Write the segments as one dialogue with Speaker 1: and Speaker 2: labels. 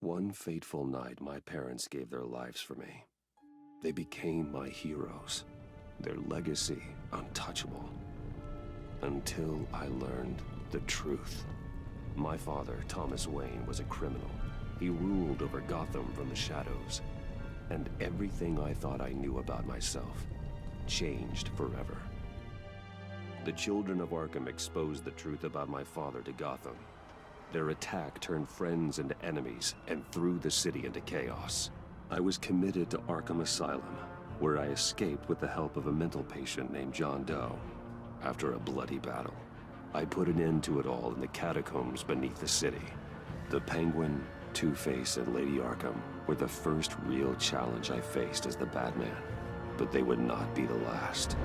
Speaker 1: One fateful night, my parents gave their lives for me. They became my heroes, their legacy untouchable. Until I learned the truth. My father, Thomas Wayne, was a criminal. He ruled over Gotham from the shadows. And everything I thought I knew about myself changed forever. The children of Arkham exposed the truth about my father to Gotham. Their attack turned friends into enemies and threw the city into chaos. I was committed to Arkham Asylum, where I escaped with the help of a mental patient named John Doe. After a bloody battle, I put an end to it all in the catacombs beneath the city. The Penguin, Two-Face, and Lady Arkham were the first real challenge I faced as the Batman, but they would not be the last.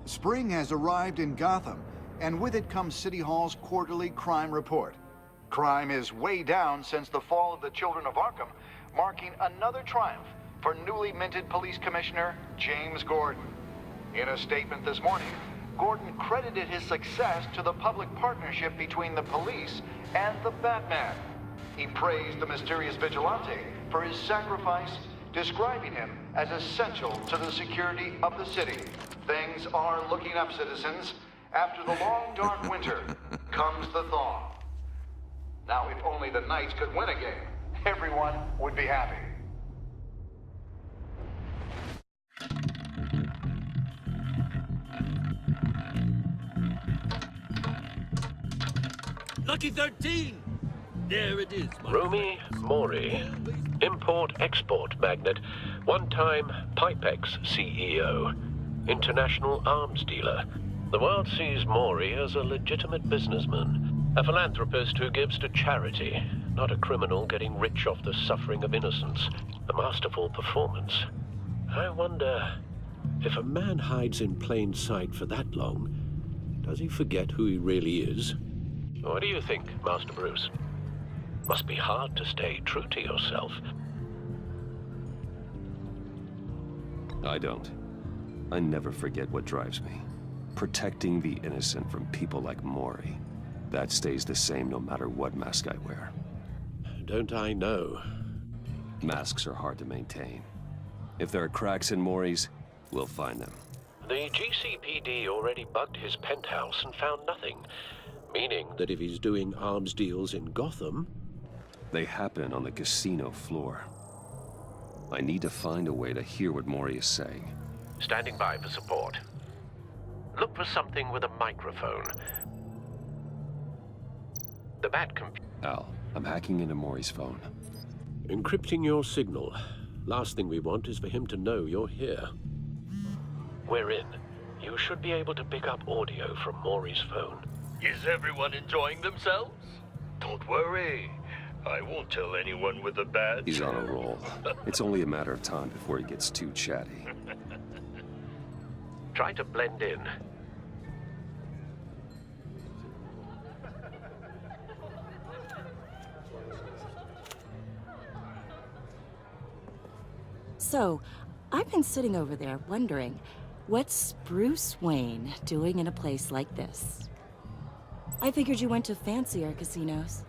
Speaker 2: Spring has arrived in Gotham, and with it comes City Hall's quarterly crime report. Crime is way down since the fall of the Children of Arkham, marking another triumph for newly minted Police Commissioner James Gordon. In a statement this morning, Gordon credited his success to the public partnership between the police and the Batman. He praised the mysterious vigilante for his sacrifice, describing him as essential to the security of the city. Things are looking up, citizens. After the long, dark winter comes the thaw. Now, if only the Knights could win a game, everyone would be happy.
Speaker 3: Lucky 13! There it is, my
Speaker 4: Romy Mori, import-export magnate, one-time Pipex CEO, international arms dealer. The world sees Mori as a legitimate businessman, a philanthropist who gives to charity, not a criminal getting rich off the suffering of innocence. A masterful performance. I wonder, if a man hides in plain sight for that long, does he forget who he really is? What do you think, Master Bruce? Must be hard to stay true to yourself.
Speaker 1: I don't. I never forget what drives me. Protecting the innocent from people like Mori. That stays the same no matter what mask I wear.
Speaker 4: Don't I know?
Speaker 1: Masks are hard to maintain. If there are cracks in Mori's, we'll find them.
Speaker 4: The GCPD already bugged his penthouse and found nothing. Meaning that if he's doing arms deals in Gotham...
Speaker 1: They happen on the casino floor. I need to find a way to hear what Mori is saying.
Speaker 4: Standing by for support. Look for something with a microphone. The
Speaker 1: Al, I'm hacking into Mori's phone.
Speaker 4: Encrypting your signal. Last thing we want is for him to know you're here. We're in. You should be able to pick up audio from Mori's phone.
Speaker 3: Is everyone enjoying themselves? Don't worry. I won't tell anyone with a badge.
Speaker 1: He's on a roll. It's only a matter of time before he gets too chatty.
Speaker 4: Try to blend in.
Speaker 5: So, I've been sitting over there wondering, what's Bruce Wayne doing in a place like this? I figured you went to fancier casinos.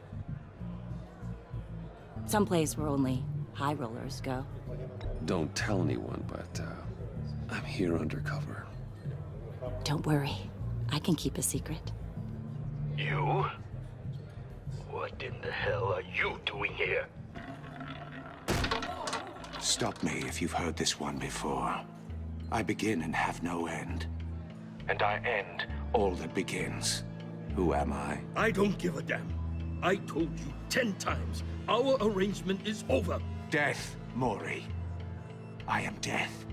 Speaker 5: Someplace where only high rollers go.
Speaker 1: Don't tell anyone, but I'm here undercover.
Speaker 5: Don't worry. I can keep a secret.
Speaker 3: You? What in the hell are you doing here?
Speaker 6: Stop me if you've heard this one before. I begin and have no end. And I end all that begins. Who am I?
Speaker 3: I don't give a damn. I told you 10 times. Our arrangement is over.
Speaker 6: Death, Mori. I am death.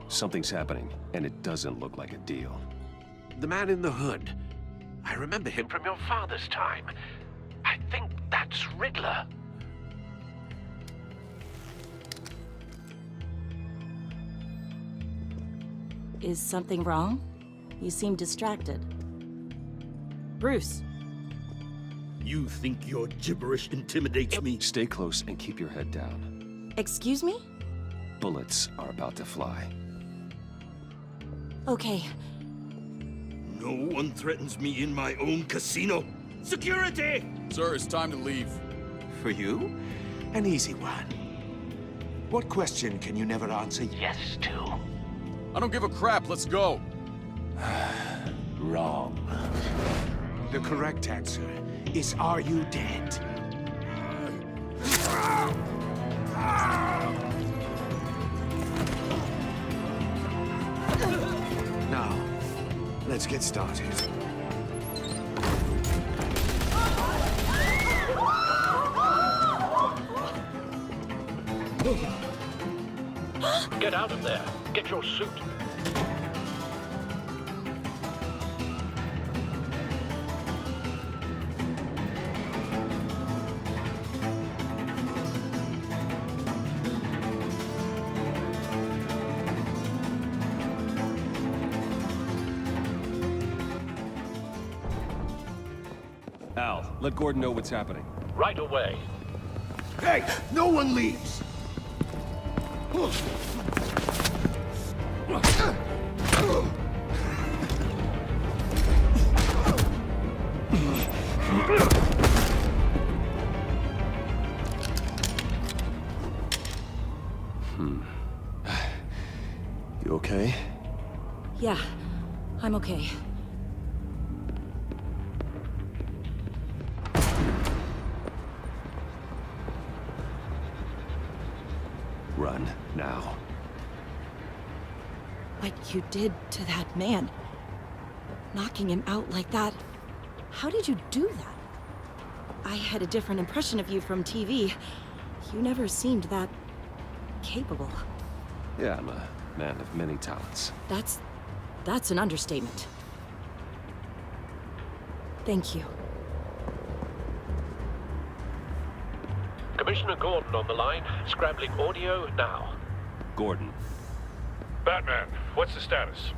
Speaker 1: Something's happening, and it doesn't look like a deal.
Speaker 4: The man in the hood. I remember him from your father's time. I think that's Riddler.
Speaker 5: Is something wrong? You seem distracted. Bruce.
Speaker 3: You think your gibberish intimidates me?
Speaker 1: Stay close and keep your head down.
Speaker 5: Excuse me?
Speaker 1: Bullets are about to fly.
Speaker 5: Okay.
Speaker 3: No No one threatens me in my own casino. Security!
Speaker 7: Sir, it's time to leave.
Speaker 6: For you, an easy one. What question can you never answer yes to?
Speaker 7: I don't give a crap, let's go.
Speaker 6: Wrong. The correct answer is, are you dead? Now, let's get started.
Speaker 4: Get out of there. Get your suit.
Speaker 1: Al, let Gordon know what's happening.
Speaker 4: Right away.
Speaker 3: Hey, no one leaves!
Speaker 1: You okay?
Speaker 5: Yeah, I'm okay.
Speaker 1: Run, now.
Speaker 5: What you did to that man, knocking him out like that, how did you do that? I had a different impression of you from TV. You never seemed that capable.
Speaker 1: Yeah, I'm a man of many talents.
Speaker 5: That's an understatement. Thank you.
Speaker 4: Commissioner Gordon on the line. Scrambling audio now.
Speaker 1: Gordon.
Speaker 3: Batman, what's the status?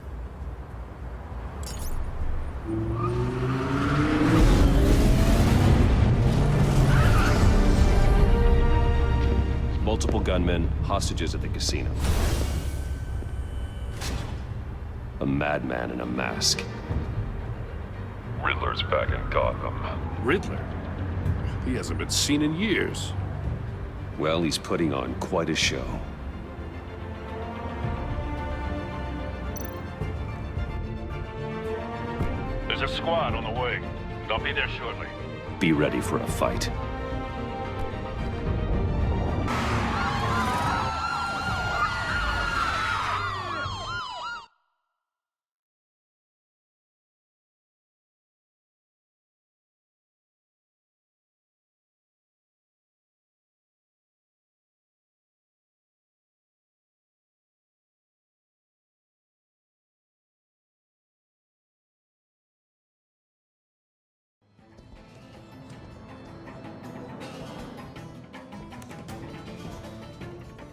Speaker 1: Multiple gunmen, hostages at the casino. A madman in a mask.
Speaker 3: Riddler's back in Gotham.
Speaker 8: Riddler? He hasn't been seen in years.
Speaker 1: Well, he's putting on quite a show.
Speaker 3: There's a squad on the way. They'll be there shortly.
Speaker 1: Be ready for a fight.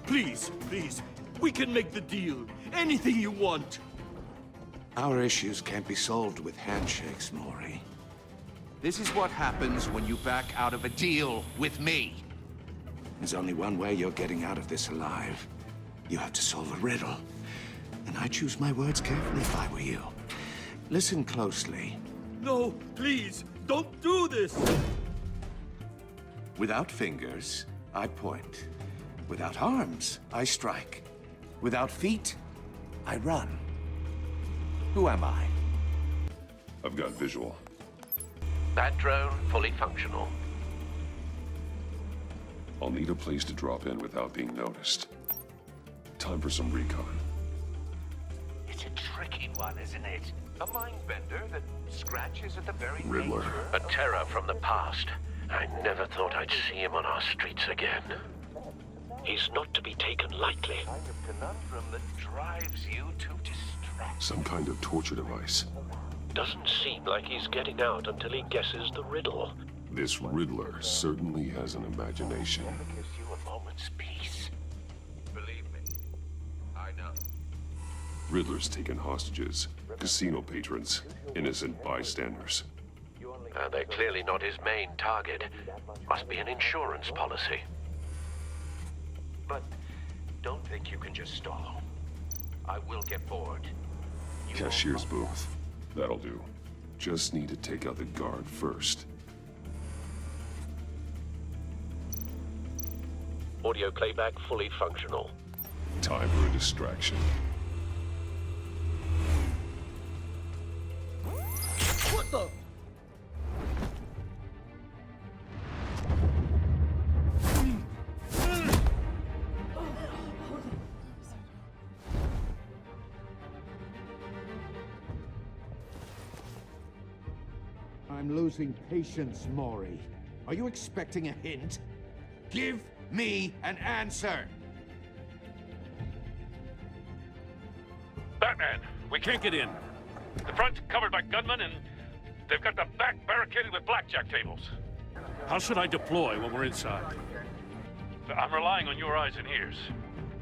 Speaker 3: Please, please, we can make the deal. Anything you want.
Speaker 6: Our issues can't be solved with handshakes, Maury.
Speaker 9: This is what happens when you back out of a deal with me.
Speaker 6: There's only one way you're getting out of this alive. You have to solve a riddle. And I choose my words carefully if I were you. Listen closely.
Speaker 3: No, please, don't do this.
Speaker 6: Without fingers, I point. Without arms, I strike. Without feet, I run. Who am I?
Speaker 8: I've got visual.
Speaker 4: That drone fully functional.
Speaker 8: I'll need a place to drop in without being noticed. Time for some recon.
Speaker 9: It's a tricky one, isn't it? A mind bender that scratches at the very
Speaker 8: Riddler.
Speaker 9: nature
Speaker 4: A terror from the past. I never thought I'd see him on our streets again. He's not to be taken lightly.
Speaker 9: kind of conundrum that drives you to distraction.
Speaker 8: Some kind of torture device.
Speaker 4: Doesn't seem like he's getting out until he guesses the riddle.
Speaker 8: This Riddler certainly has an imagination.
Speaker 9: Gives you a moment's peace. Believe me, I know.
Speaker 8: Riddler's taken hostages, casino patrons, innocent bystanders.
Speaker 4: They're clearly not his main target. Must be an insurance policy.
Speaker 9: But don't think you can just stall. I will get bored.
Speaker 8: Cashier's booth. That'll do. Just need to take out the guard first.
Speaker 4: Audio playback fully functional.
Speaker 8: Time for a distraction.
Speaker 7: What the?
Speaker 6: I'm losing patience, Maury. Are you expecting a hint? Give me an answer!
Speaker 10: Batman, we can't get in. The front's covered by gunmen, and they've got the back barricaded with blackjack tables. How should I deploy when we're inside? I'm relying on your eyes and ears.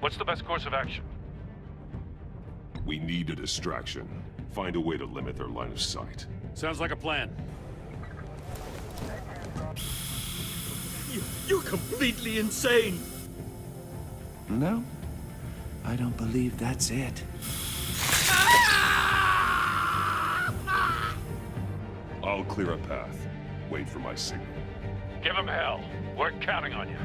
Speaker 10: What's the best course of action?
Speaker 8: We need a distraction. Find a way to limit their line of sight.
Speaker 10: Sounds like a plan.
Speaker 3: You're completely insane!
Speaker 6: No, I don't believe that's it.
Speaker 8: I'll clear a path. Wait for my signal.
Speaker 10: Give him hell. We're counting on you.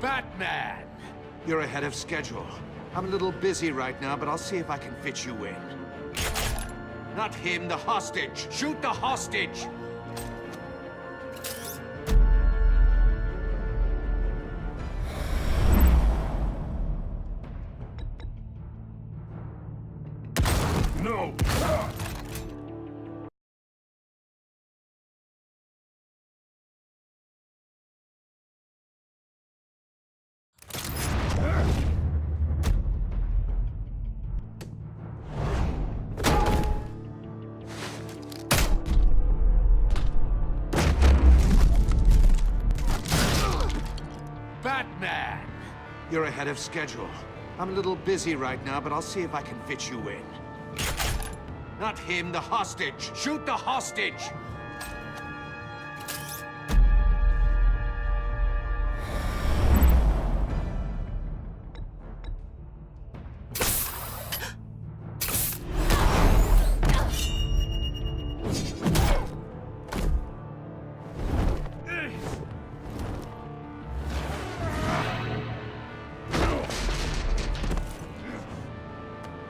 Speaker 6: Batman! You're ahead of schedule. I'm a little busy right now, but I'll see if I can fit you in. Not him, the hostage! Shoot the hostage!
Speaker 8: No!
Speaker 6: Batman! You're ahead of schedule. I'm a little busy right now, but I'll see if I can fit you in. Not him, the hostage! Shoot the hostage!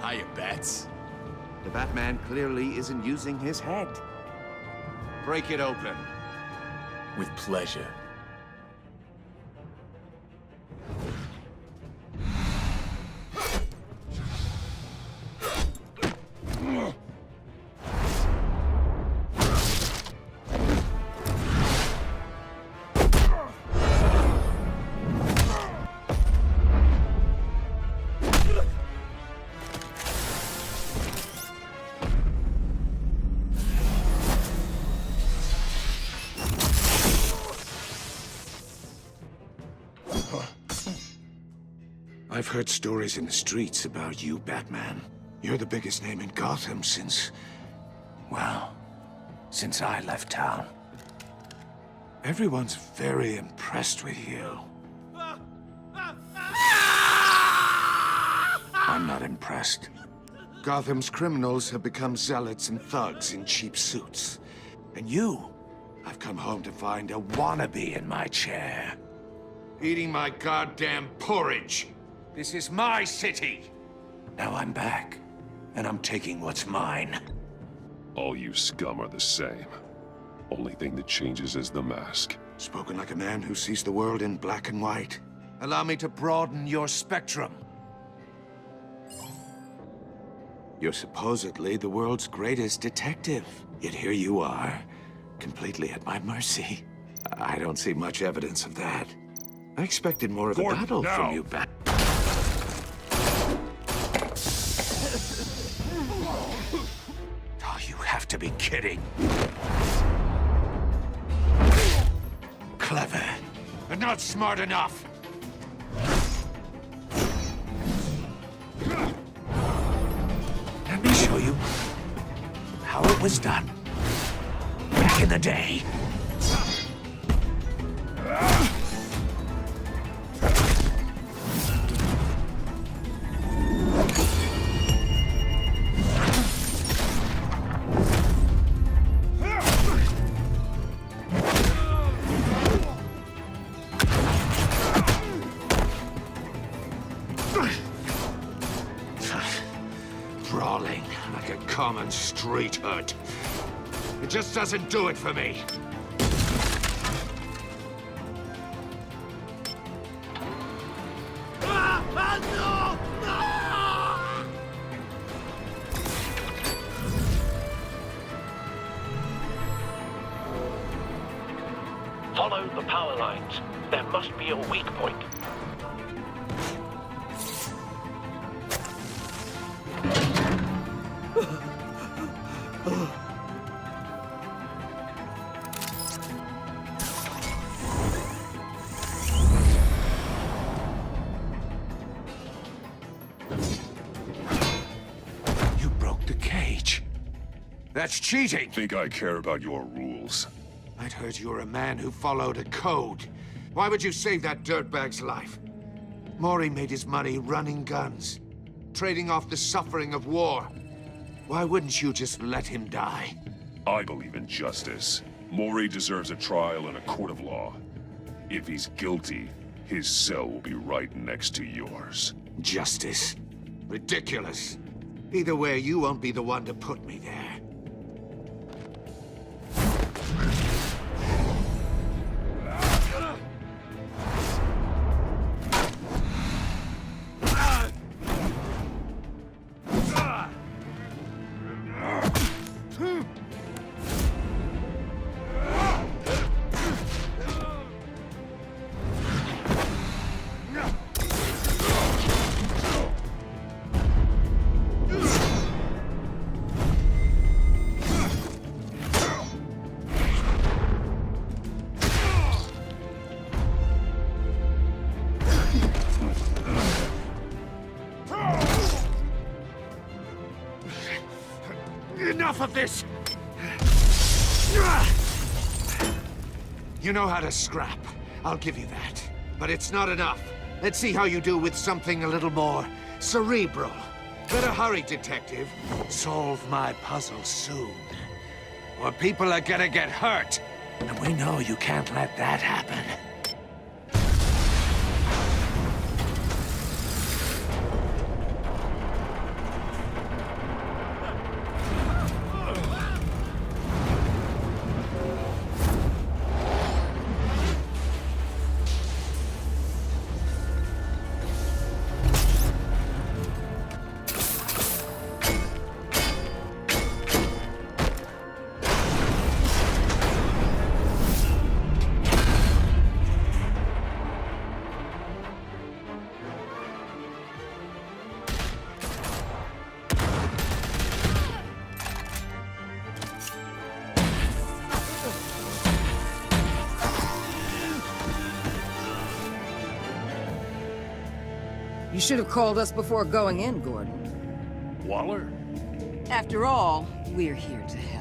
Speaker 7: Hiya, Bats.
Speaker 6: The Batman clearly isn't using his head. Break it open.
Speaker 7: With pleasure.
Speaker 6: I've heard stories in the streets about you, Batman. You're the biggest name in Gotham since... well, since I left town. Everyone's very impressed with you. I'm not impressed. Gotham's criminals have become zealots and thugs in cheap suits. And you, I've come home to find a wannabe in my chair. Eating my goddamn porridge. This is my city. Now I'm back, and I'm taking what's mine.
Speaker 8: All you scum are the same. Only thing that changes is the mask.
Speaker 6: Spoken like a man who sees the world in black and white. Allow me to broaden your spectrum. You're supposedly the world's greatest detective. Yet here you are, completely at my mercy. I don't see much evidence of that. I expected more of a battle from you, Bat. Oh, you have to be kidding. Clever, but not smart enough. Let me show you how it was done. back in the day. Brawling like a common street hood. It just doesn't do it for me.
Speaker 4: Follow the power lines. There must be a weak point.
Speaker 6: You broke the cage. That's cheating.
Speaker 8: Think I care about your rules?
Speaker 6: I'd heard you were a man who followed a code. Why would you save that dirtbag's life? Maury made his money running guns, trading off the suffering of war. Why wouldn't you just let him die?
Speaker 8: I believe in justice. Maury deserves a trial in a court of law. If he's guilty, his cell will be right next to yours.
Speaker 6: Justice? Ridiculous. Either way, you won't be the one to put me there. Enough of this! You know how to scrap. I'll give you that. But it's not enough. Let's see how you do with something a little more cerebral. Better hurry, detective. Solve my puzzle soon. Or people are gonna get hurt. And we know you can't let that happen.
Speaker 11: You should have called us before going in, Gordon.
Speaker 10: Waller?
Speaker 11: After all, we're here to help.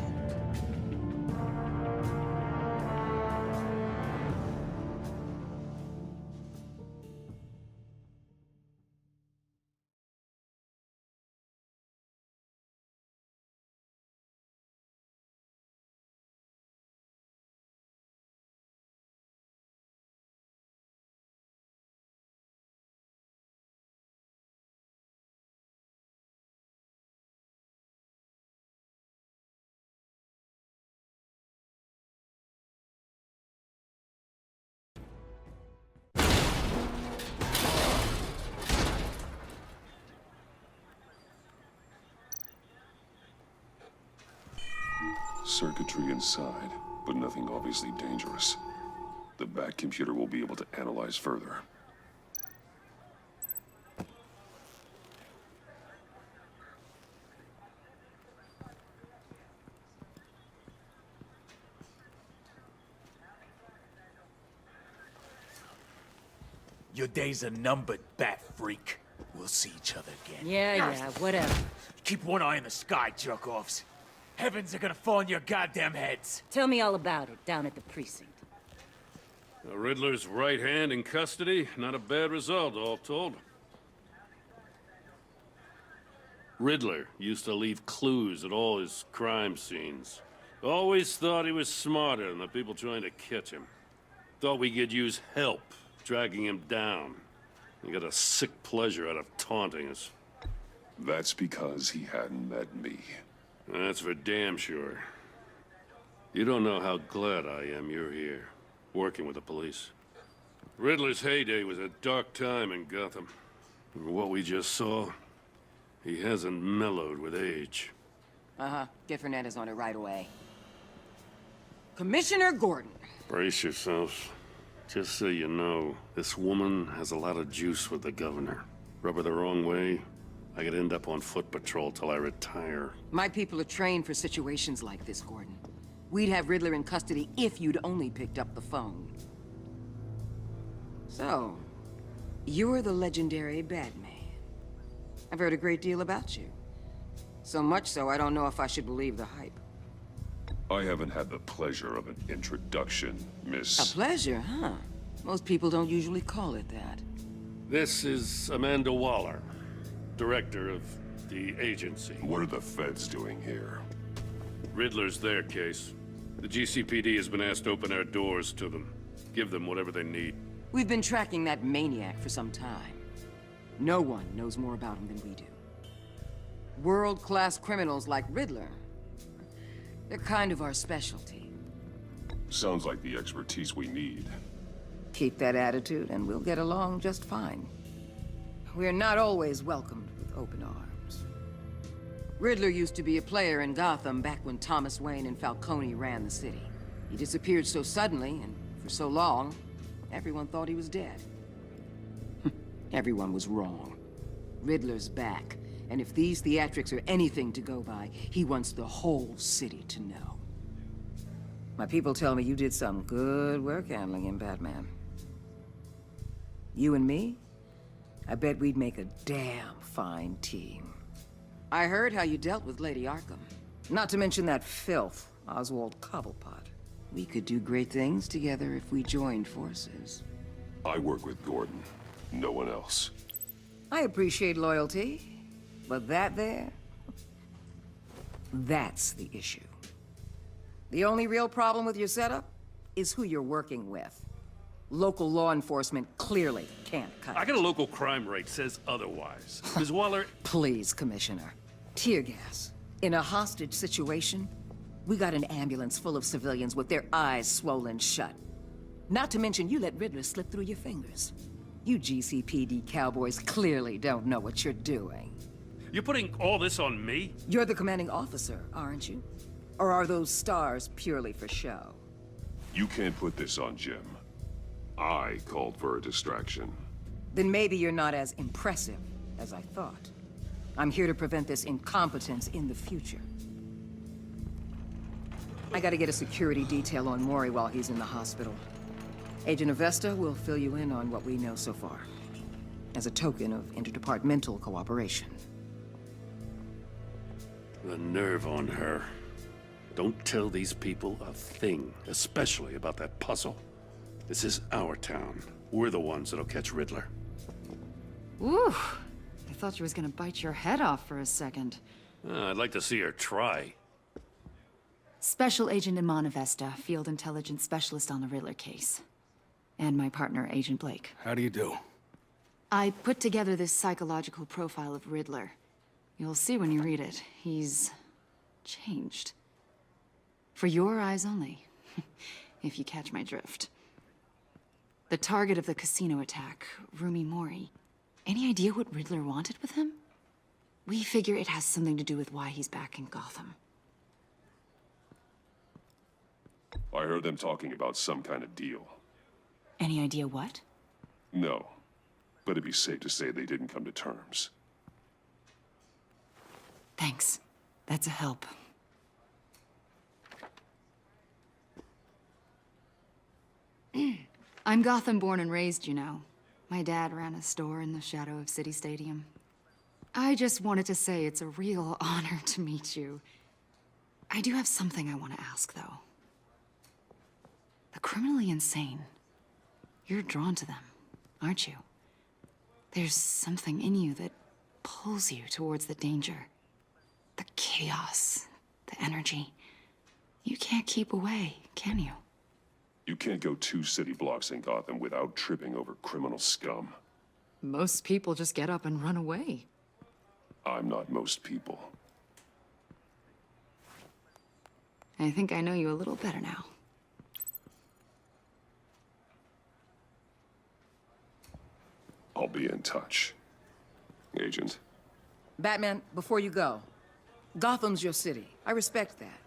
Speaker 8: Circuitry inside, but nothing obviously dangerous. The back computer will be able to analyze further.
Speaker 7: Your days are numbered, bat freak. We'll see each other again.
Speaker 11: Yeah, whatever.
Speaker 7: Keep one eye in the sky, jerk-offs. Heavens are gonna fall on your goddamn heads.
Speaker 11: Tell me all about it down at the precinct.
Speaker 10: The Riddler's right hand in custody. Not a bad result, all told. Riddler used to leave clues at all his crime scenes. Always thought he was smarter than the people trying to catch him. Thought we could use help, dragging him down. He got a sick pleasure out of taunting us.
Speaker 8: That's because he hadn't met me.
Speaker 10: That's for damn sure. You don't know how glad I am you're here, working with the police. Riddler's heyday was a dark time in Gotham. And what we just saw, he hasn't mellowed with age.
Speaker 11: Uh-huh. Get Fernandez on it right away. Commissioner Gordon.
Speaker 10: Brace yourselves. Just so you know, this woman has a lot of juice with the governor. Rub her the wrong way, I could end up on foot patrol till I retire.
Speaker 11: My people are trained for situations like this, Gordon. We'd have Riddler in custody if you'd only picked up the phone. So, you're the legendary Batman. I've heard a great deal about you. So much so, I don't know if I should believe the hype.
Speaker 8: I haven't had the pleasure of an introduction, Miss...
Speaker 11: A pleasure, huh? Most people don't usually call it that.
Speaker 10: This is Amanda Waller, director of the agency.
Speaker 8: What are the feds doing here?
Speaker 10: Riddler's their case. The GCPD has been asked to open our doors to them. Give them whatever they need.
Speaker 11: We've been tracking that maniac for some time. No one knows more about him than we do. World-class criminals like Riddler. They're kind of our specialty.
Speaker 8: Sounds like the expertise we need.
Speaker 11: Keep that attitude and we'll get along just fine. We're not always welcomed with open arms. Riddler used to be a player in Gotham back when Thomas Wayne and Falcone ran the city. He disappeared so suddenly and for so long, everyone thought he was dead. Everyone was wrong. Riddler's back, and if these theatrics are anything to go by, he wants the whole city to know. My people tell me you did some good work handling him, Batman. You and me? I bet we'd make a damn fine team. I heard how you dealt with Lady Arkham. Not to mention that filth, Oswald Cobblepot. We could do great things together if we joined forces.
Speaker 8: I work with Gordon. No one else.
Speaker 11: I appreciate loyalty, but that there... that's the issue. The only real problem with your setup is who you're working with. Local law enforcement clearly can't cut it.
Speaker 10: I got a local crime rate says otherwise. Ms. Waller...
Speaker 11: Please, Commissioner. Tear gas. In a hostage situation, we got an ambulance full of civilians with their eyes swollen shut. Not to mention you let Riddler slip through your fingers. You GCPD cowboys clearly don't know what you're doing.
Speaker 10: You're putting all this on me?
Speaker 11: You're the commanding officer, aren't you? Or are those stars purely for show?
Speaker 8: You can't put this on Jim. I called for a distraction.
Speaker 11: Then maybe you're not as impressive as I thought. I'm here to prevent this incompetence in the future. I gotta get a security detail on Maury while he's in the hospital. Agent Avesta will fill you in on what we know so far, as a token of interdepartmental cooperation.
Speaker 10: The nerve on her. Don't tell these people a thing, especially about that puzzle. This is our town. We're the ones that'll catch Riddler.
Speaker 12: Ooh, I thought she was gonna bite your head off for a second.
Speaker 10: I'd like to see her try.
Speaker 12: Special Agent Iman Avesta, Field Intelligence Specialist on the Riddler case. And my partner, Agent Blake.
Speaker 6: How do you do?
Speaker 12: I put together this psychological profile of Riddler. You'll see when you read it. He's changed. For your eyes only, if you catch my drift. The target of the casino attack, Rumi Mori. Any idea what Riddler wanted with him? We figure it has something to do with why he's back in Gotham.
Speaker 8: I heard them talking about some kind of deal.
Speaker 12: Any idea what?
Speaker 8: No, but it'd be safe to say they didn't come to terms.
Speaker 12: Thanks. That's a help. I'm Gotham born and raised, you know. My dad ran a store in the shadow of City Stadium. I just wanted to say it's a real honor to meet you. I do have something I want to ask, though. The criminally insane. You're drawn to them, aren't you? There's something in you that pulls you towards the danger. The chaos, the energy. You can't keep away, can you?
Speaker 8: You can't go 2 city blocks in Gotham without tripping over criminal scum.
Speaker 12: Most people just get up and run away.
Speaker 8: I'm not most people.
Speaker 12: I think I know you a little better now.
Speaker 8: I'll be in touch. Agent.
Speaker 11: Batman, before you go, Gotham's your city. I respect that.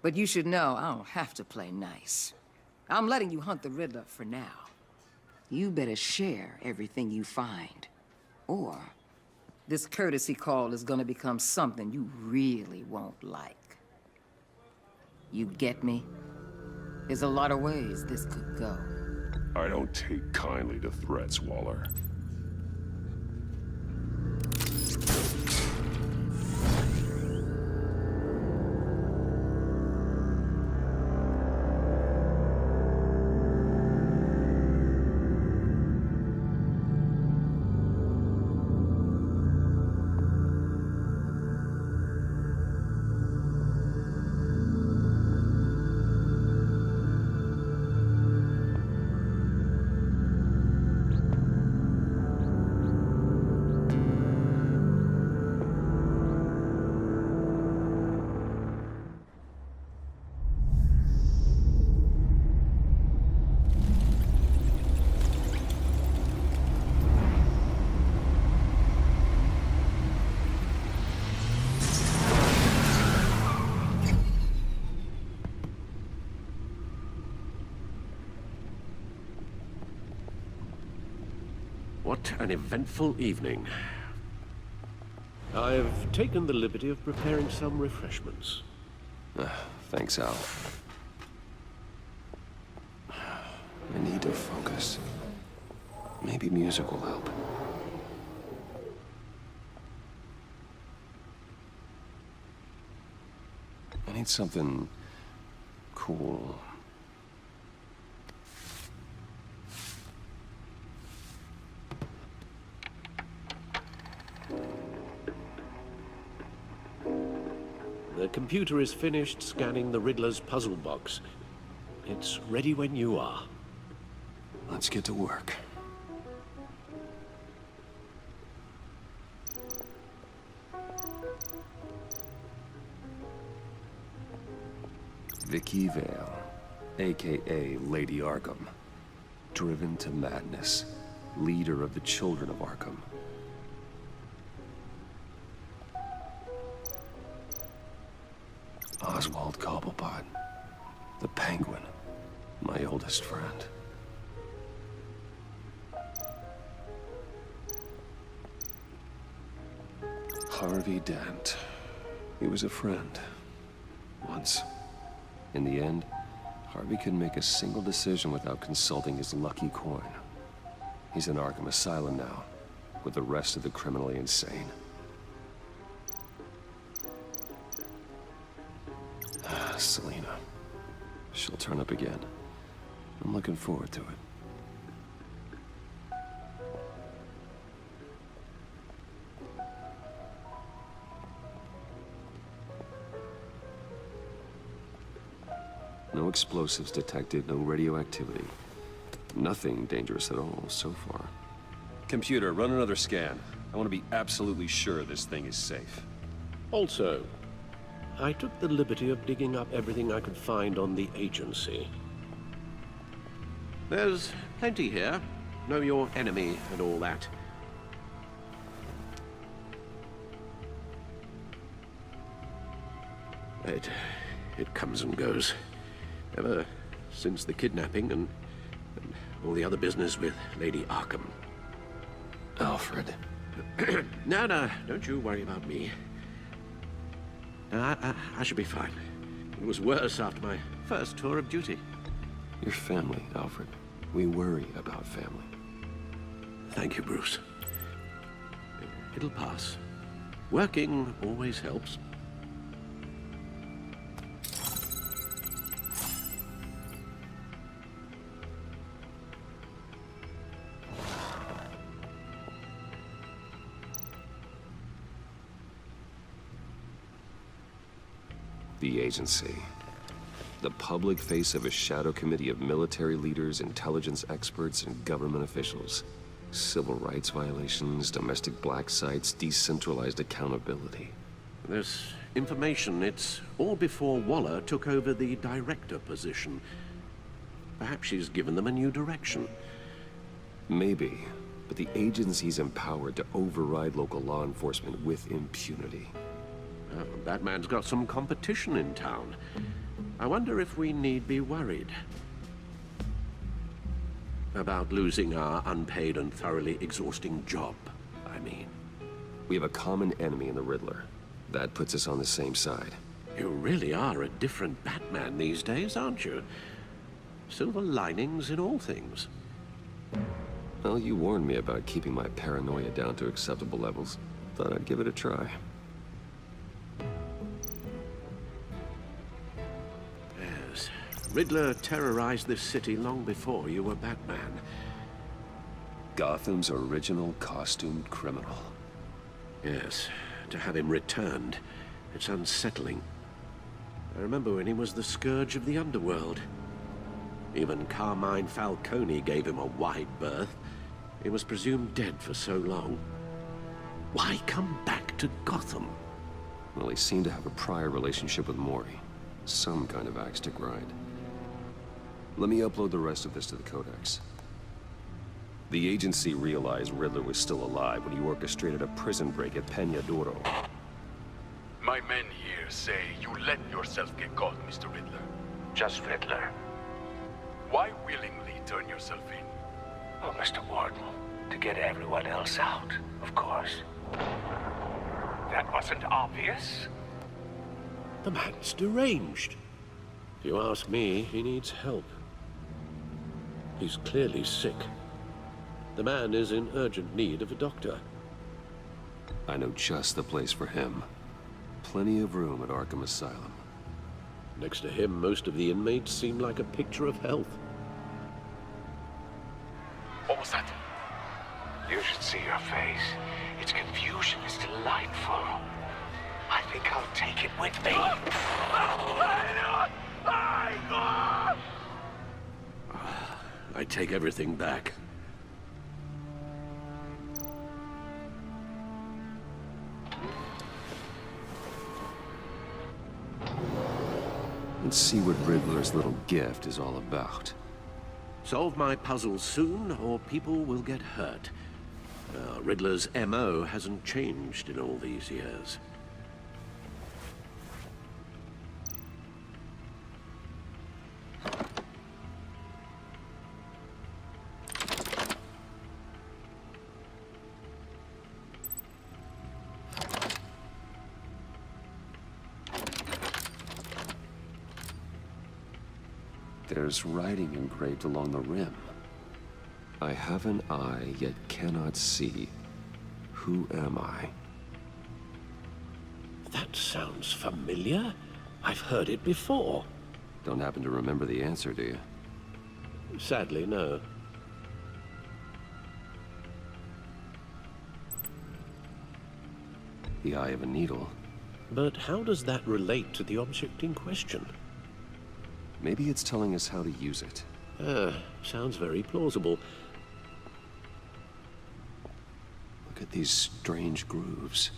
Speaker 11: But you should know I don't have to play nice. I'm letting you hunt the Riddler for now. You better share everything you find. Or this courtesy call is gonna become something you really won't like. You get me? There's a lot of ways this could go.
Speaker 8: I don't take kindly to threats, Waller.
Speaker 4: What an eventful evening. I've taken the liberty of preparing some refreshments.
Speaker 1: Thanks, Al. I need to focus. Maybe music will help. I need something cool.
Speaker 4: The computer is finished scanning the Riddler's puzzle box. It's ready when you are.
Speaker 1: Let's get to work. Vicky Vale, aka Lady Arkham. Driven to madness. Leader of the Children of Arkham. Oswald Cobblepot, the Penguin, my oldest friend. Harvey Dent. He was a friend. Once. In the end, Harvey couldn't make a single decision without consulting his lucky coin. He's in Arkham Asylum now, with the rest of the criminally insane. Selena. She'll turn up again. I'm looking forward to it. No explosives detected, no radioactivity. Nothing dangerous at all so far. Computer, run another scan. I want to be absolutely sure this thing is safe.
Speaker 4: Also, I took the liberty of digging up everything I could find on the agency. There's plenty here. Know your enemy and all that. It comes and goes. Ever since the kidnapping and all the other business with Lady Arkham.
Speaker 1: Alfred.
Speaker 4: No, don't you worry about me. No, I should be fine. It was worse after my first tour of duty.
Speaker 1: Your family, Alfred. We worry about family.
Speaker 4: Thank you, Bruce. It'll pass. Working always helps.
Speaker 1: The agency. The public face of a shadow committee of military leaders, intelligence experts, and government officials. Civil rights violations, domestic black sites, decentralized accountability.
Speaker 4: This information, it's all before Waller took over the director position. Perhaps she's given them a new direction.
Speaker 1: Maybe, but the agency's empowered to override local law enforcement with impunity.
Speaker 4: Batman's got some competition in town. I wonder if we need be worried about losing our unpaid and thoroughly exhausting job, I mean.
Speaker 1: We have a common enemy in the Riddler. That puts us on the same side.
Speaker 4: You really are a different Batman these days, aren't you? Silver linings in all things.
Speaker 1: Well, you warned me about keeping my paranoia down to acceptable levels. Thought I'd give it a try.
Speaker 4: Yes. Riddler terrorized this city long before you were Batman.
Speaker 1: Gotham's original costumed criminal.
Speaker 4: Yes. To have him returned, it's unsettling. I remember when he was the scourge of the underworld. Even Carmine Falcone gave him a wide berth. He was presumed dead for so long. Why come back to Gotham?
Speaker 1: Well, he seemed to have a prior relationship with Mori. Some kind of axe to grind. Let me upload the rest of this to the Codex. The agency realized Riddler was still alive when he orchestrated a prison break at Peñadoro.
Speaker 9: My men here say you let yourself get caught, Mr. Riddler.
Speaker 13: Just Riddler.
Speaker 9: Why willingly turn yourself in?
Speaker 13: Oh, Mr. Warden, to get everyone else out, of course. That wasn't obvious?
Speaker 4: The man's deranged. If you ask me, he needs help. He's clearly sick. The man is in urgent need of a doctor.
Speaker 1: I know just the place for him. Plenty of room at Arkham Asylum.
Speaker 4: Next to him, most of the inmates seem like a picture of health.
Speaker 9: What was that?
Speaker 13: You should see your face. Its confusion is delightful. I think I'll take it with me.
Speaker 4: I take everything back.
Speaker 1: Let's see what Riddler's little gift is all about.
Speaker 4: Solve my puzzles soon, or people will get hurt. Riddler's MO hasn't changed in all these years.
Speaker 1: There's writing engraved along the rim. I have an eye, yet cannot see. Who am I?
Speaker 4: That sounds familiar. I've heard it before.
Speaker 1: Don't happen to remember the answer, do you?
Speaker 4: Sadly, no.
Speaker 1: The eye of a needle.
Speaker 4: But how does that relate to the object in question?
Speaker 1: Maybe it's telling us how to use it.
Speaker 4: Sounds very plausible.
Speaker 1: Look at these strange grooves.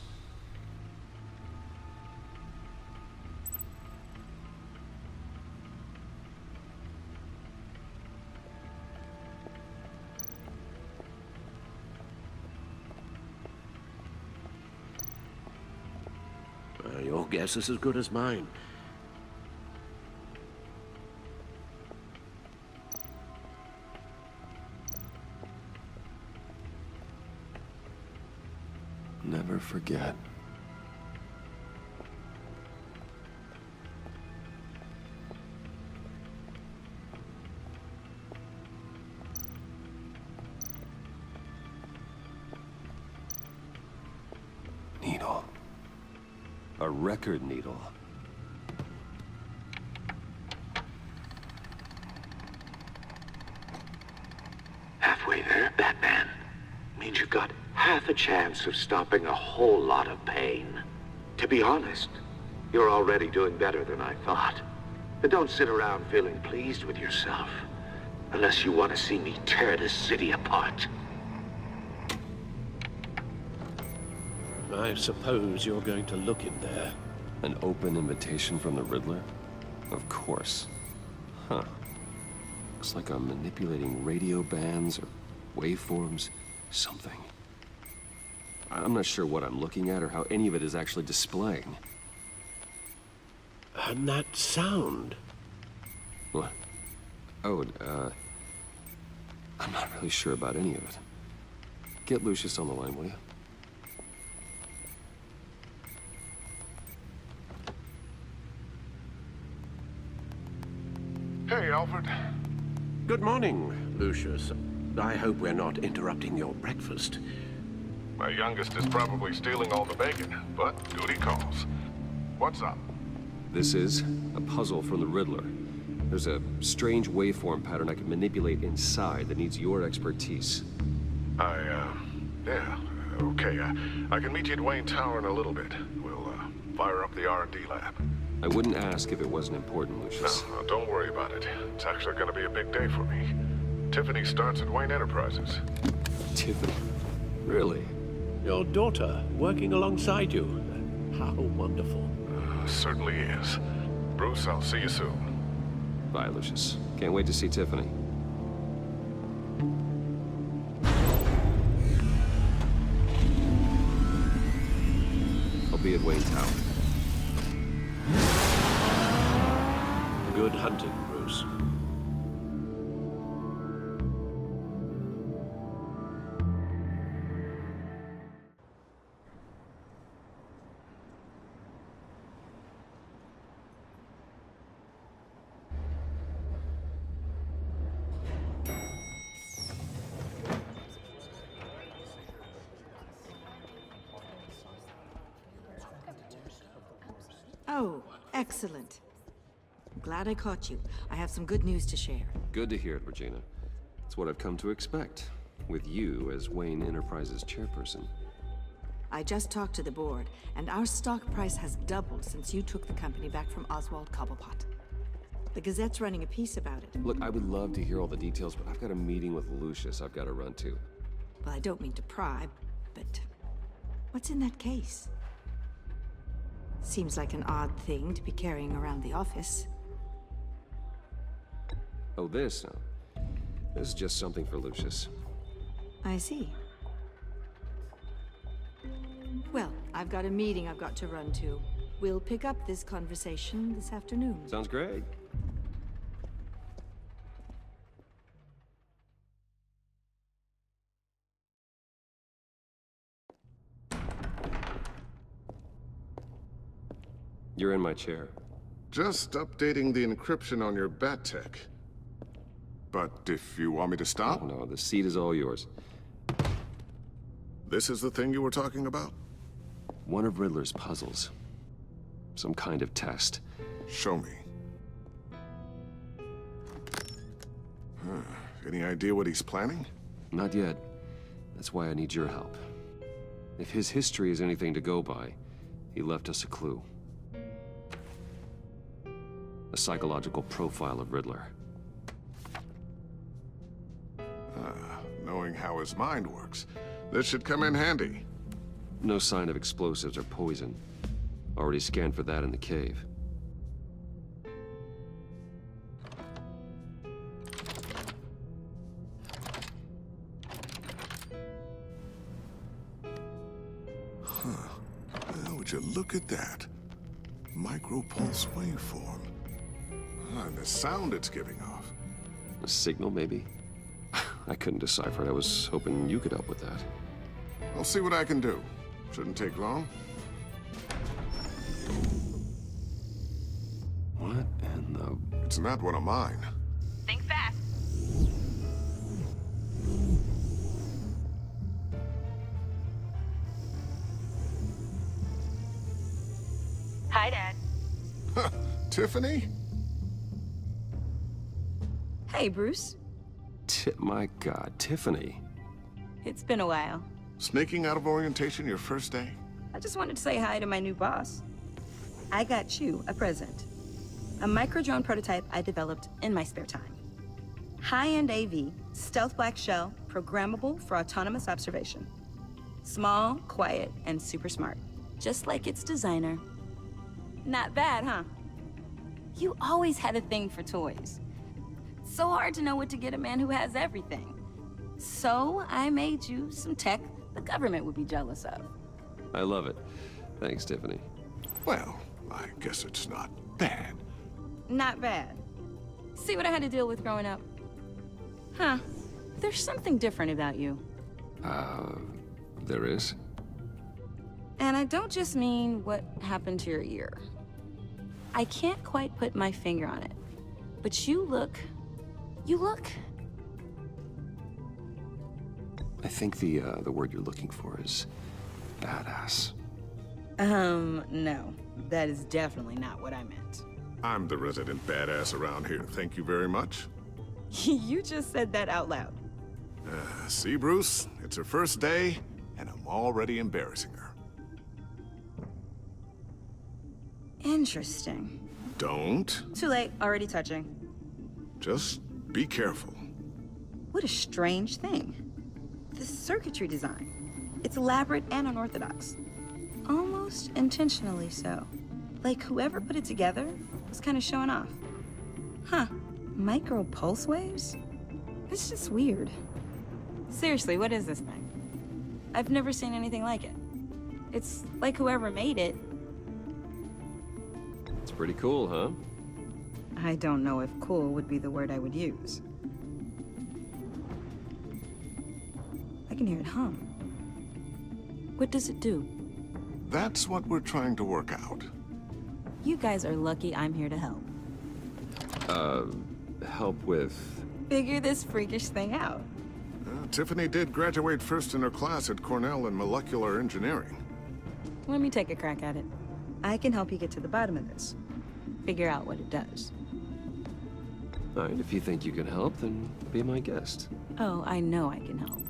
Speaker 4: Your guess is as good as mine.
Speaker 1: Never forget. Needle. A record needle.
Speaker 13: Halfway there, Batman. Means you've got half a chance of stopping a whole lot of pain. To be honest, You're already doing better than I thought. But don't sit around feeling pleased with yourself. Unless you want to see me tear this city apart.
Speaker 4: I suppose you're going to look in there.
Speaker 1: An open invitation from the Riddler? Of course. Huh. Looks like I'm manipulating radio bands or waveforms, something. I'm not sure what I'm looking at or how any of it is actually displaying.
Speaker 4: And that sound?
Speaker 1: What? Oh, I'm not really sure about any of it. Get Lucius on the line, will you?
Speaker 14: Hey, Alfred.
Speaker 4: Good morning, Lucius. I hope we're not interrupting your breakfast.
Speaker 14: My youngest is probably stealing all the bacon, but duty calls. What's up?
Speaker 1: This is a puzzle from the Riddler. There's a strange waveform pattern I can manipulate inside that needs your expertise.
Speaker 14: Yeah, okay. I can meet you at Wayne Tower in a little bit. We'll, fire up the R&D lab.
Speaker 1: I wouldn't ask if it wasn't important, Lucius.
Speaker 14: No, don't worry about it. It's actually gonna be a big day for me. Tiffany starts at Wayne Enterprises.
Speaker 1: Tiffany? Really?
Speaker 4: Your daughter working alongside you. How wonderful.
Speaker 14: Certainly is. Bruce, I'll see you soon.
Speaker 1: Bye, Lucius. Can't wait to see Tiffany. I'll be at Wayne Tower.
Speaker 4: Good hunting, Bruce.
Speaker 15: Oh, excellent. I'm glad I caught you. I have some good news to share.
Speaker 1: Good to hear it, Regina. It's what I've come to expect, with you as Wayne Enterprises chairperson.
Speaker 15: I just talked to the board, and our stock price has doubled since you took the company back from Oswald Cobblepot. The Gazette's running a piece about it.
Speaker 1: Look, I would love to hear all the details, but I've got a meeting with Lucius I've got to run to.
Speaker 15: Well, I don't mean to pry, but what's in that case? Seems like an odd thing to be carrying around the office.
Speaker 1: Oh, this? No. This is just something for Lucius.
Speaker 15: I see. Well, I've got a meeting I've got to run to. We'll pick up this conversation this afternoon.
Speaker 1: Sounds great. You're in my chair.
Speaker 14: Just updating the encryption on your bat tech. But if you want me to stop?
Speaker 1: Oh, no, the seat is all yours.
Speaker 14: This is the thing you were talking about?
Speaker 1: One of Riddler's puzzles. Some kind of test.
Speaker 14: Show me. Any idea what he's planning?
Speaker 1: Not yet. That's why I need your help. If his history is anything to go by, he left us a clue. A psychological profile of Riddler.
Speaker 14: Knowing how his mind works, this should come in handy.
Speaker 1: No sign of explosives or poison. Already scanned for that in the cave.
Speaker 14: Well, would you look at that? Micropulse waveform. And the sound it's giving off.
Speaker 1: A signal, maybe? I couldn't decipher it. I was hoping you could help with that.
Speaker 14: I'll see what I can do. Shouldn't take long.
Speaker 1: What in the...
Speaker 14: It's not one of mine.
Speaker 16: Think fast. Hi, Dad.
Speaker 14: Tiffany?
Speaker 5: Hey, Bruce.
Speaker 1: My God, Tiffany.
Speaker 5: It's been a while.
Speaker 14: Sneaking out of orientation your first day?
Speaker 5: I just wanted to say hi to my new boss. I got you a present. A micro-drone prototype I developed in my spare time. High-end AV, stealth black shell, programmable for autonomous observation. Small, quiet, and super smart. Just like its designer. Not bad, huh? You always had a thing for toys. So hard to know what to get a man who has everything. So I made you some tech the government would be jealous of.
Speaker 1: I love it. Thanks, Tiffany.
Speaker 14: Well, I guess it's not bad.
Speaker 5: Not bad. See what I had to deal with growing up? Huh. There's something different about you.
Speaker 1: There is?
Speaker 5: And I don't just mean what happened to your ear. I can't quite put my finger on it. But you look...
Speaker 1: I think the word you're looking for is badass.
Speaker 5: No. That is definitely not what I meant.
Speaker 14: I'm the resident badass around here. Thank you very much.
Speaker 5: You just said that out loud.
Speaker 14: See, Bruce? It's her first day, and I'm already embarrassing her.
Speaker 5: Interesting.
Speaker 14: Don't.
Speaker 5: Too late, already touching.
Speaker 14: Just be careful.
Speaker 5: What a strange thing. The circuitry design. It's elaborate and unorthodox. Almost intentionally so. Like whoever put it together was kind of showing off. Huh. Micro pulse waves? It's just weird. Seriously, what is this thing? I've never seen anything like it. It's like whoever made it.
Speaker 1: It's pretty cool, huh?
Speaker 5: I don't know if cool would be the word I would use. I can hear it hum. What does it do?
Speaker 14: That's what we're trying to work out.
Speaker 5: You guys are lucky I'm here to help.
Speaker 1: Help with...
Speaker 5: Figure this freakish thing out.
Speaker 14: Tiffany did graduate first in her class at Cornell in molecular engineering.
Speaker 5: Let me take a crack at it. I can help you get to the bottom of this. Figure out what it does.
Speaker 1: All right, if you think you can help, then be my guest.
Speaker 5: Oh, I know I can help.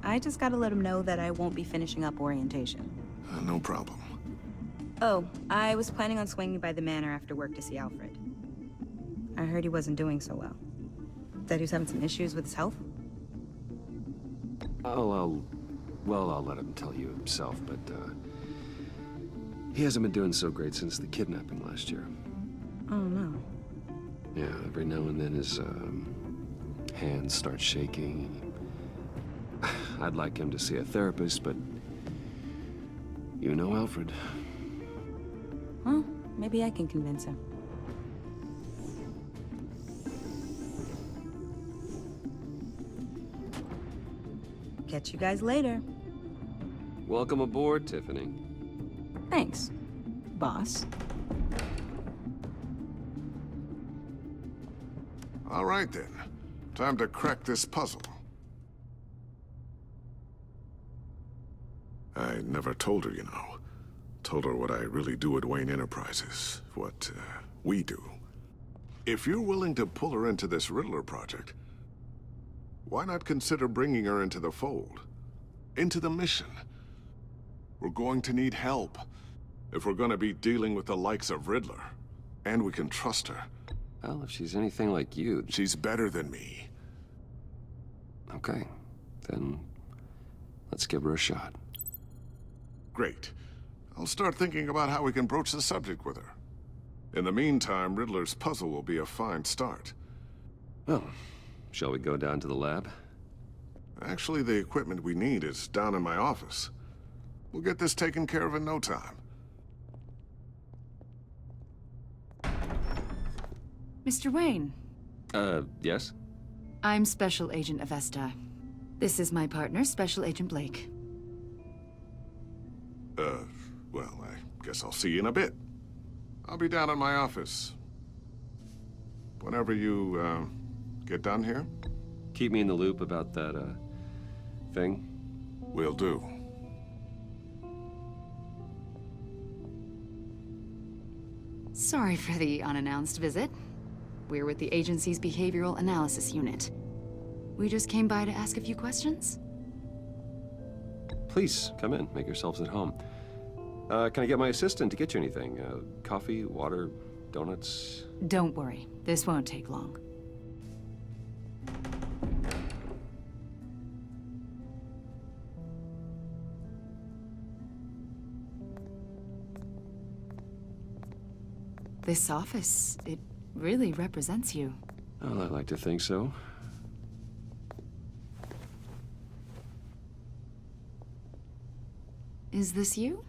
Speaker 5: I just gotta let him know that I won't be finishing up orientation.
Speaker 14: No problem.
Speaker 5: Oh, I was planning on swinging by the manor after work to see Alfred. I heard he wasn't doing so well. That he was having some issues with his health?
Speaker 1: I'll let him tell you himself, but, he hasn't been doing so great since the kidnapping last year.
Speaker 5: Oh, no.
Speaker 1: Yeah, every now and then his, hands start shaking. I'd like him to see a therapist, but... You know Alfred.
Speaker 5: Well, maybe I can convince him. Catch you guys later.
Speaker 1: Welcome aboard, Tiffany.
Speaker 5: Thanks, boss.
Speaker 14: All right, then. Time to crack this puzzle. I never told her, you know. Told her what I really do at Wayne Enterprises. What, we do. If you're willing to pull her into this Riddler project, why not consider bringing her into the fold? Into the mission? We're going to need help if we're going to be dealing with the likes of Riddler. And we can trust her.
Speaker 1: Well, if she's anything like you...
Speaker 14: She's better than me.
Speaker 1: Okay. Then let's give her a shot.
Speaker 14: Great. I'll start thinking about how we can broach the subject with her. In the meantime, Riddler's puzzle will be a fine start.
Speaker 1: Well, shall we go down to the lab?
Speaker 14: Actually, the equipment we need is down in my office. We'll get this taken care of in no time.
Speaker 12: Mr. Wayne.
Speaker 1: Yes?
Speaker 12: I'm Special Agent Avesta. This is my partner, Special Agent Blake.
Speaker 14: Well, I guess I'll see you in a bit. I'll be down in my office. Whenever you, get done here?
Speaker 1: Keep me in the loop about that, thing.
Speaker 14: Will do.
Speaker 12: Sorry for the unannounced visit. We're with the agency's Behavioral Analysis Unit. We just came by to ask a few questions.
Speaker 1: Please, come in. Make yourselves at home. Can I get my assistant to get you anything? Coffee, water, donuts?
Speaker 12: Don't worry. This won't take long. This office, it really represents you.
Speaker 1: Well, I like to think so.
Speaker 12: Is this you?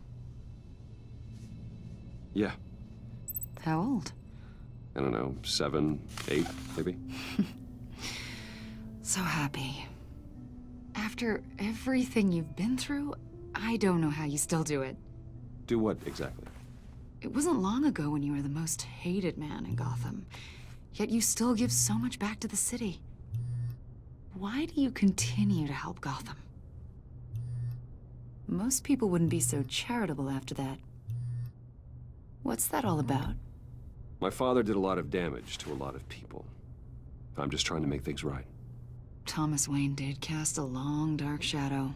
Speaker 1: Yeah.
Speaker 12: How old?
Speaker 1: I don't know, 7, 8, maybe?
Speaker 12: So happy. After everything you've been through, I don't know how you still do it.
Speaker 1: Do what exactly?
Speaker 12: It wasn't long ago when you were the most hated man in Gotham, yet you still give so much back to the city. Why do you continue to help Gotham? Most people wouldn't be so charitable after that. What's that all about?
Speaker 1: My father did a lot of damage to a lot of people. I'm just trying to make things right.
Speaker 12: Thomas Wayne did cast a long, dark shadow.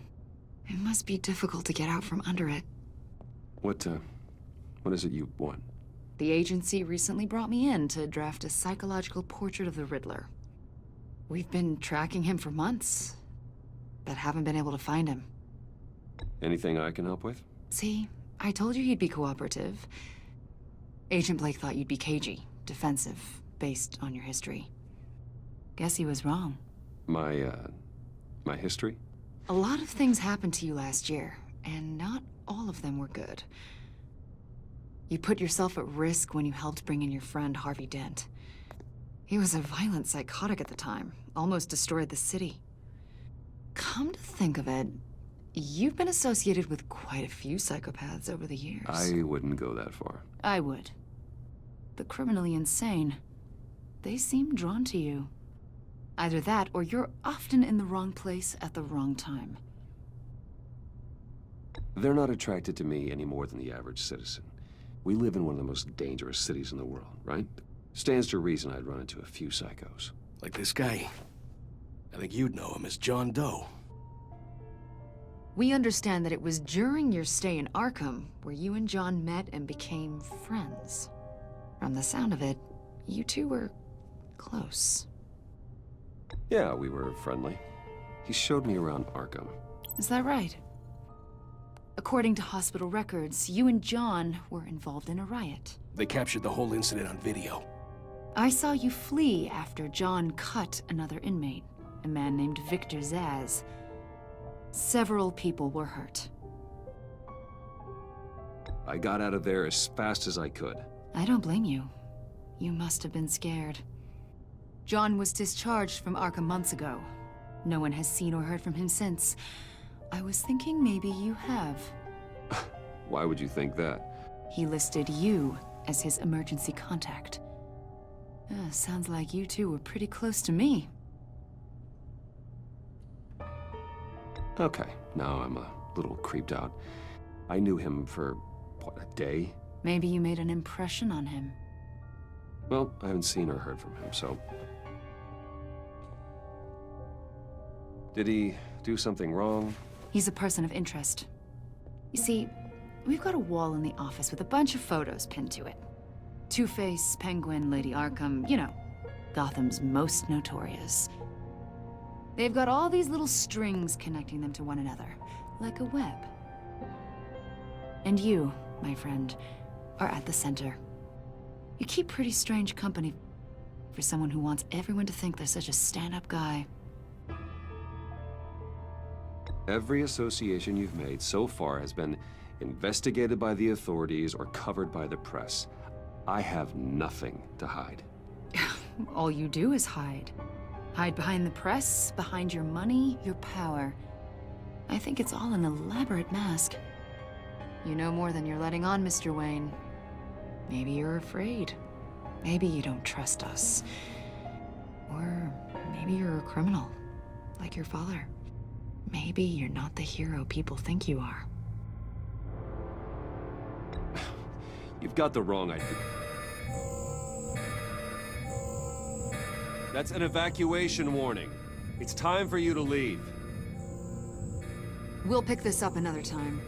Speaker 12: It must be difficult to get out from under it.
Speaker 1: What is it you want?
Speaker 12: The agency recently brought me in to draft a psychological portrait of the Riddler. We've been tracking him for months, but haven't been able to find him.
Speaker 1: Anything I can help with?
Speaker 12: See, I told you he'd be cooperative. Agent Blake thought you'd be cagey, defensive, based on your history. Guess he was wrong.
Speaker 1: My history?
Speaker 12: A lot of things happened to you last year, and not all of them were good. You put yourself at risk when you helped bring in your friend Harvey Dent. He was a violent psychotic at the time, almost destroyed the city. Come to think of it, you've been associated with quite a few psychopaths over the years.
Speaker 1: I wouldn't go that far.
Speaker 12: I would. The criminally insane. They seem drawn to you. Either that, or you're often in the wrong place at the wrong time.
Speaker 1: They're not attracted to me any more than the average citizen. We live in one of the most dangerous cities in the world, right? Stands to reason I'd run into a few psychos.
Speaker 17: Like this guy. I think you'd know him as John Doe.
Speaker 12: We understand that it was during your stay in Arkham where you and John met and became friends. From the sound of it, you two were close.
Speaker 1: Yeah, we were friendly. He showed me around Arkham.
Speaker 12: Is that right? According to hospital records, you and John were involved in a riot.
Speaker 17: They captured the whole incident on video.
Speaker 12: I saw you flee after John cut another inmate, a man named Victor Zaz. Several people were hurt.
Speaker 1: I got out of there as fast as I could.
Speaker 12: I don't blame you. You must have been scared. John was discharged from Arkham months ago. No one has seen or heard from him since. I was thinking maybe you have.
Speaker 1: Why would you think that?
Speaker 12: He listed you as his emergency contact. Sounds like you two were pretty close to me.
Speaker 1: Okay, now I'm a little creeped out. I knew him for, what, a day?
Speaker 12: Maybe you made an impression on him.
Speaker 1: Well, I haven't seen or heard from him, so... Did he do something wrong?
Speaker 12: He's a person of interest. You see, we've got a wall in the office with a bunch of photos pinned to it. Two-Face, Penguin, Lady Arkham, you know, Gotham's most notorious. They've got all these little strings connecting them to one another, like a web. And you, my friend, are at the center. You keep pretty strange company for someone who wants everyone to think they're such a stand-up guy.
Speaker 1: Every association you've made so far has been investigated by the authorities or covered by the press. I have nothing to hide.
Speaker 12: All you do is hide. Hide behind the press, behind your money, your power. I think it's all an elaborate mask. You know more than you're letting on, Mr. Wayne. Maybe you're afraid. Maybe you don't trust us. Or maybe you're a criminal, like your father. Maybe you're not the hero people think you are.
Speaker 1: You've got the wrong idea. That's an evacuation warning. It's time for you to leave.
Speaker 12: We'll pick this up another time.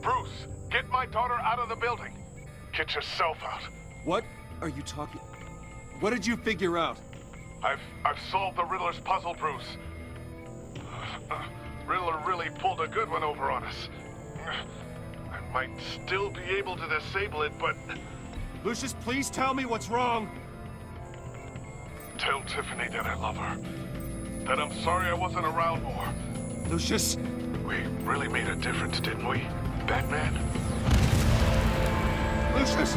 Speaker 18: Bruce, get my daughter out of the building. Get yourself out.
Speaker 19: What are you talking... What did you figure out?
Speaker 18: I've solved the Riddler's puzzle, Bruce. Riddler really pulled a good one over on us. I might still be able to disable it, but...
Speaker 19: Lucius, please tell me what's wrong.
Speaker 18: Tell Tiffany that I love her. That I'm sorry I wasn't around more.
Speaker 19: Lucius?
Speaker 18: We really made a difference, didn't we, Batman?
Speaker 19: Lucius!